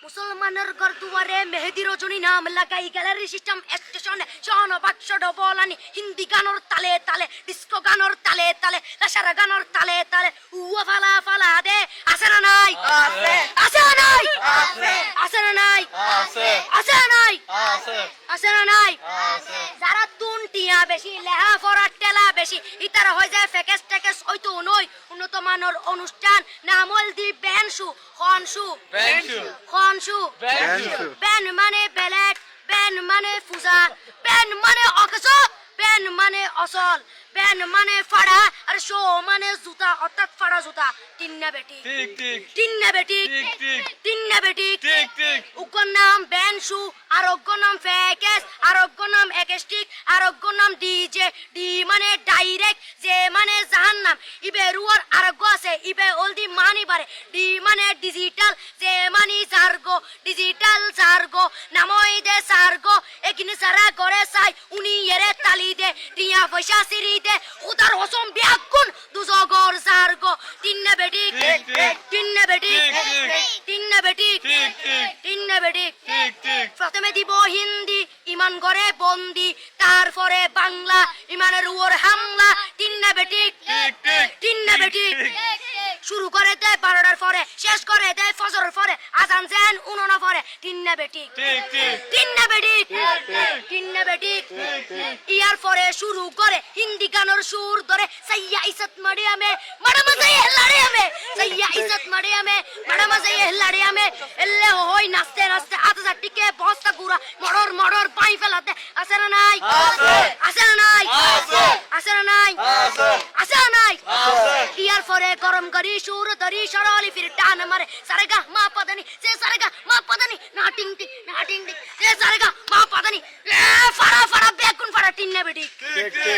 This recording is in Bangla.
মুসলমানের ঘর দুয়ারে মেহেদি রজনী নাম লাগাই গ্যালারি সিস্টেম স্টেশনে শন বাক্স ডবলানি হিন্দি গানর তালে তালে ডিস্কো গানর তালে তালে লাসারা গানর তালে তালে উয়া ফালা ফালা দে আছে না নাই আছে আছে না নাই আছে আছে না নাই আছে আছে না নাই আছে আছে না নাই আছে যারা তুনটিয়া বেশি লেহা ফরার টেলা বেশি ইতারা হয়ে যায় ফেকেস টেকেস হয়তো নই উন্নত মানের অনুষ্ঠান নামল দি বেনসু খনসু বেনসু খনসু বেনসু বেন মানে বেলেট বেন মানে ফুজা বেন মানে অকস বেন মানে অসল বেন মানে ফাড়া আর শো মানে জুতা অর্থাৎ ফাড়া জুতা তিন্না বেটি ঠিক ঠিক তিন্না বেটি ঠিক ঠিক তিন্না বেটি ঠিক ঠিক উগ্র নাম বেনসু আরোগ্য নাম ফেকেস আরোগ্য নাম একেস্টিক আরোগ্য নাম ডিজে ডি মানে ডাইরেক্ট যে মানে জাহান্নাম ইবে রুয়ার আরোগ্য আছে ইবে অলদি মানি বারে ডি মানে ডিজিটাল যে মানি জার্গো ডিজিটাল জার্গো নামই দে সার্গো এখানে সারা করে চাই উনি এরে তালি দে টিয়া পয়সা সিরি দে উদার হসম বিয়াগুন দুজগর জার্গো তিন্না বেটি ঠিক ঠিক তিন্না বেটি ঠিক ঠিক তিন্না বেটি ঠিক ঠিক তিন্না বেটি ঠিক ঠিক প্রথমে দিব হিন্দি ইমান করে বন্দি তারপরে বাংলা ইমানের উপর হামলা তিন্না বেটি ঠিক ঠিক তিন্না বেটি ঠিক। শুরু করে দেয় 12টার পরে শেষ করে দেয় ফজরের পরে আজান যেন উননা পরে তিন্না বেটি ঠিক ঠিক তিন্না বেটি তিন্না বেটি ইয়ার পরে শুরু করে হিন্দি গানের সুর ধরে সাইয়া ইসত মারিয়ামে মাডাম সাইয়া লাড়িয়ামে সাইয়া ইসত মারিয়ামে মাডাম সাইয়া লাড়িয়ামে এল্লে হই নাচতে নাচতে আতা টিকে বস্তা গুড়া মড়র মড়র পাই ফেলাতে আছে না নাই আছে আছে না নাই আছে আছে না নাই আছে আছে না নাই আছে ইয়ার পরে গরম করি সুর ধরি সরলি ফির টান মারে সারেগা মা পাদানি সে সারেগা মা পাদানি না টিং টিং না টিং টিং সে সারেগা মা পাদানি এ ফাড়া ফাড়া বেগুন ফাড়া টিন্না বেটি ঠিক ঠিক